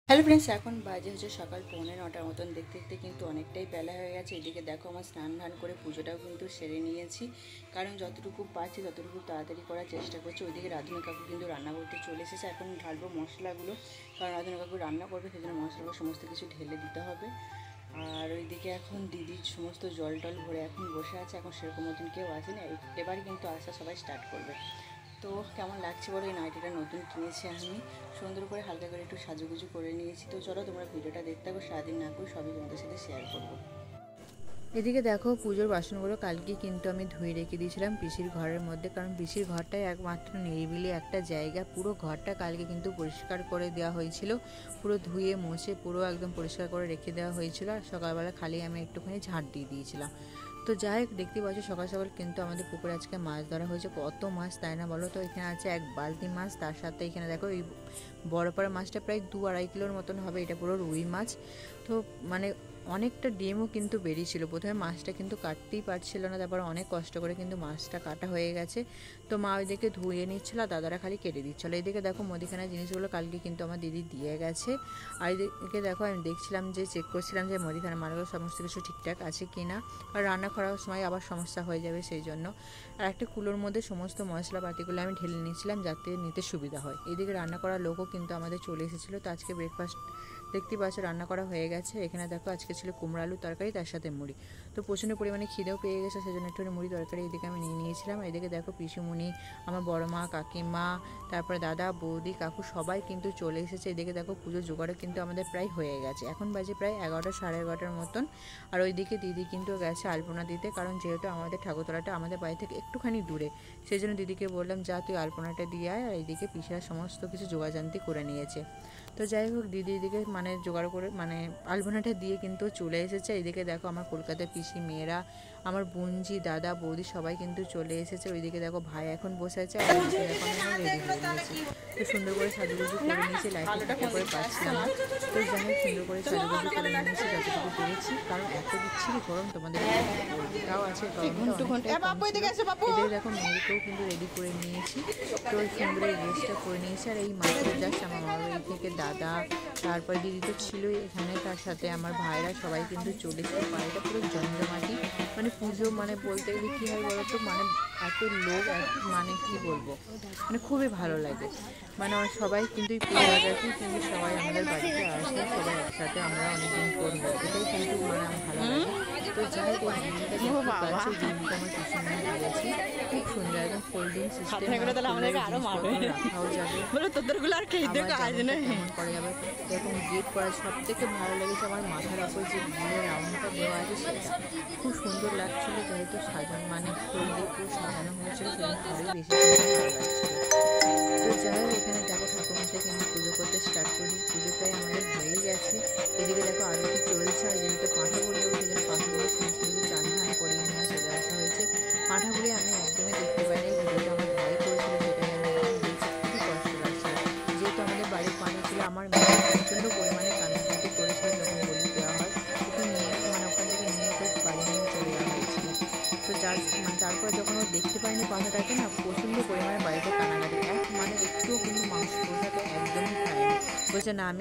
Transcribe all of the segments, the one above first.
Hello friends, এখন বাজে হচ্ছে সকাল 9:45 মতন। দেখতে দেখতে কিন্তু অনেকটাই বেলা হয়ে গেছে। এদিকে দেখো আমার স্নান ধান করে পুজোটাও কিন্তু সেরে নিয়েছি, কারণ যতটুকু পারছি ততটুকু তাড়াতাড়ি করার চেষ্টা করছি। ওইদিকে রাধুনি কাকু কিন্তু রান্না করতে চলে এসেছে। এখন ঢালবো মশলাগুলো, কারণ রাধুনি কাকু রান্না করবে, সেই জন্য মশলাগুলো সমস্ত কিছু ঢেলে দিতে হবে। আর ওইদিকে এখন দিদির সমস্ত জল টল ভরে এখন বসে আছে। এখন সেরকম মতন কেউ আসেনি, এবার কিন্তু আসা সবাই স্টার্ট করবে। তো কেমন লাগছে বলো, এই নাইটিটা নতুন কিনেছি আমি, সুন্দর করে হালকা করে একটু সাজুগুজু করে নিয়েছি। তো চলো তোমরা ভিডিওটা দেখতে থাকো, সারাদিন না করে সবই তোমাদের সাথে শেয়ার করবো। এদিকে দেখো পুজোর বাসনগুলো কালকে কিন্তু আমি ধুয়ে রেখে দিয়েছিলাম পিসির ঘরের মধ্যে, কারণ পিসির ঘরটাই একমাত্র নিরিবিলি একটা জায়গা। পুরো ঘরটা কালকে কিন্তু পরিষ্কার করে দেওয়া হয়েছিল, পুরো ধুয়ে মুছে পুরো একদম পরিষ্কার করে রেখে দেওয়া হয়েছিল। আর সকালবেলা খালি আমি একটুখানি ঝাঁট দিয়ে দিয়েছিলাম। তো যাই হোক, দেখতে পাচ্ছ সকাল সকাল কিন্তু আমাদের পুকুরে আজকে মাছ ধরা হয়েছে। কত মাছ তাই না বলো? তো এখানে আছে 1 বালতি মাছ, তার সাথে এখানে দেখো এই বড় পাড়া মাছটা প্রায় 2-2.5 কিলোর মতন হবে। এটা পুরো রুই মাছ। তো মানে অনেকটা ডিমও কিন্তু বেরিয়েছিল। প্রথমে মাছটা কিন্তু কাটতেই পারছিল না, তারপর অনেক কষ্ট করে কিন্তু মাছটা কাটা হয়ে গেছে। তো মা ওইদিকে ধুয়ে নিচ্ছিল, দাদারা খালি কেটে দিচ্ছিল। এইদিকে দেখো মুদিখানার জিনিসগুলো কালকে কিন্তু আমার দিদি দিয়ে গেছে। আর এদিকে দেখো আমি দেখছিলাম, যে চেক করছিলাম যে মুদিখানা মালগুলো সমস্ত কিছু ঠিকঠাক আছে কি না, আর রান্না করার সময় আবার সমস্যা হয়ে যাবে সেই জন্য। আর একটা কুলোর মধ্যে সমস্ত মশলাপাতিগুলো আমি ঢেলে নিয়েছিলাম যাতে নিতে সুবিধা হয়। এদিকে রান্না করার লোকও কিন্তু আমাদের চলে এসেছিলো। তো আজকে ব্রেকফাস্ট দেখতে পাচ্ছ রান্না করা হয়ে গেছে। এখানে দেখো আজকে ছিল কুমড়ো আলু তরকারি, তার সাথে মুড়ি। তো প্রচণ্ড পরিমাণে খিদেও পেয়ে গেছে, সেজন্য একটু মুড়ি তরকারি এদিকে আমি নিয়ে নিয়েছিলাম। এদিকে দেখো পিসুমণি, আমার বড় মা, কাকিমা, তারপরে দাদা, বৌদি, কাকু সবাই কিন্তু চলে এসেছে। এদিকে দেখো পুজোর জোগাড়ও কিন্তু আমাদের প্রায় হয়ে গেছে। এখন বাজে প্রায় 11টা, 11:30 মতন। আর ওইদিকে দিদি কিন্তু গেছে আলপনা দিতে, কারণ যেহেতু আমাদের ঠাকুরতলাটা আমাদের বাড়ি থেকে একটুখানি দূরে, সেই জন্য দিদিকে বললাম যা তুই আলপনাটা দিয়ে আয়। আর এইদিকে পিসার সমস্ত কিছু জোগাড়জান্তি করে নিয়েছে। তো যাই হোক, দিদি এদিকে মানে জোগাড় করে মানে আলপনাটা দিয়ে কিন্তু চলে এসেছে। এদিকে দেখো আমার কলকাতার পিসি মেয়েরা, আমার বোনজি, দাদা, বৌদি সবাই কিন্তু চলে এসেছে। ওইদিকে দেখো ভাই এখন বসে আছে, আর ওইদিকে দেখো আমি রেডি হয়ে নিয়েছি। তো সুন্দর করে সাজুগুজু করে নিয়েছি, লাইটটা করে পাচ্ছিলাম না। তো যাই হোক সুন্দর করে সাজুগুজু করে নিয়েছি যতটুকু পেরেছি, কারণ এত বিচ্ছিরি গরম তোমাদের তাও আছে। এদিকে দেখো মেয়েকেও কিন্তু রেডি করে নিয়েছি। তো সুন্দর এই ড্রেসটা করে নিয়েছি। আর এই মাত্র জাস্ট আমার মামার বাড়ি থেকে দাদা, তারপর দিদি তো ছিলই এখানে, তার সাথে আমার ভাইরা সবাই কিন্তু চলে এসেছে। বাড়িটা পুরো জমজমাটি, মানে পুজো মানে বলতে গেলে কী হয় বলো তো, মানে এত লোক, মানে কি বলবো, মানে খুবই ভালো লাগে। মানে সবাই কিন্তু এই পুজো আগে কিন্তু সবাই আমাদের বাড়িতে আসে, সবাই একসাথে আমরা অনেকদিন করবো, এটাই কিন্তু মানে আমার ভালো লাগে। তো যাই হোক এই জিনিসটা দেখতে পাচ্ছি, জিনিসটা আমার পিছনে দিয়েছি, খুব সুন্দর একদম ফোল্ডিং সিস্টেম, রাখাও যাবে, কেমন করা যাবে। এরকম গেট করা সব থেকে ভালো লেগেছে আমার মাথার উপর যে ঘুরে রাউন্ডটা দেওয়া আছে সেটা খুব সুন্দর লাগছিল। যেহেতু সাজানো মানে ফুল দিয়ে পুরো সাজানো হয়েছিল, সেজন্য আরোই বেশি ভালো লাগছিল। তো যাই হোক এখানে দেখো ঠাকুরমশাইকে আমি পুজো করতে স্টার্ট করি। পুজো প্রায় আমাদের হয়েই গেছে। এদিকে দেখো আরতি চলছে। আর যেহেতু পাঁঠা বলে ওঠে, যেন পাঁঠাগুলো সমস্ত কিছু চান ধান করিয়ে নিয়ে চলে আসা হয়েছে। পাঁঠাগুলি আমি একদমই দেখতে পাইনি, ভিডিওটা আমার ভাই করেছিল, সেটাই আমি এখন দেখছি। খুবই কষ্ট লাগছে, যেহেতু আমাদের বাড়ির পানি ছিল। আমার মেয়ে প্রচণ্ড পরিমাণে কান্নাকাটি করেছিল যখন বলি দেওয়া হয়, ওকে নিয়ে মানে ওখান থেকে নিয়ে ওকে বাড়ি নিয়ে চলে যাওয়া হয়েছিল। তো যার মানে তারপর যখন ও দেখতে পাইনি পাঠাটাকে না, প্রচণ্ড পরিমাণে বাড়িতে কান্নাকাটি, মানে একটুও কিন্তু মাংস পোশাকে একদমই খায়নি, বলছে না আমি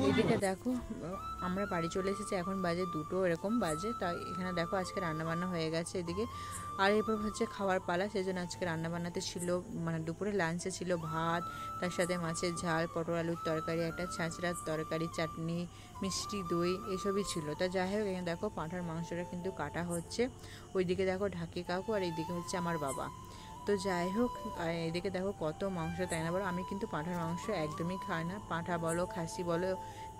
এদিকে দেখো আমরা বাড়ি চলে এসেছি, এখন বাজে 2টো এরকম বাজে। তাই এখানে দেখো আজকে রান্নাবান্না হয়ে গেছে এদিকে। আর এরপর হচ্ছে খাওয়ার পালা, সেই জন্য আজকে রান্নাবান্নাতে ছিল মানে দুপুরে লাঞ্চে ছিল ভাত, তার সাথে মাছের ঝাল, পটল আলুর তরকারি, একটা ছাঁচড়ার তরকারি, চাটনি, মিষ্টি দই, এসবই ছিল। তা যাই হোক এখানে দেখো পাঁঠার মাংসটা কিন্তু কাটা হচ্ছে। ওইদিকে দেখো ঢাকি কাকু, আর এইদিকে হচ্ছে আমার বাবা। তো যাই হোক এদিকে দেখো কত মাংস তাই না বলো। আমি কিন্তু পাঁঠার মাংস একদমই খাই না, পাঁঠা বলো, খাসি বলো,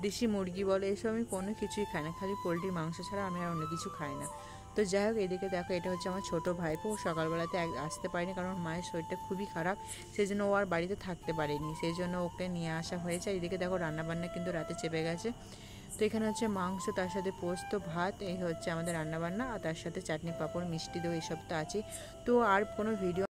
দেশি মুরগি বলো, এসব আমি কোনো কিছুই খাই না, খালি পোলট্রির মাংস ছাড়া আমি আর অন্য কিছু খাই না। তো যাই হোক এদিকে দেখো এটা হচ্ছে আমার ছোটো ভাইপো। সকালবেলাতে আসতে পারেনি, কারণ মায়ের শরীরটা খুবই খারাপ, সেই জন্য ও আর বাড়িতে থাকতে পারেনি, সেই জন্য ওকে নিয়ে আসা হয়েছে। এদিকে দেখো রান্নাবান্না কিন্তু রাতে চেপে গেছে। তো এখানে হচ্ছে মাংস, তার সাথে পোস্ত, ভাত, এই হচ্ছে আমাদের রান্নাবান্না, আর তার সাথে চাটনি, পাঁপড়, মিষ্টি দই, এসব তো আছে। তো আর কোনো ভিডিও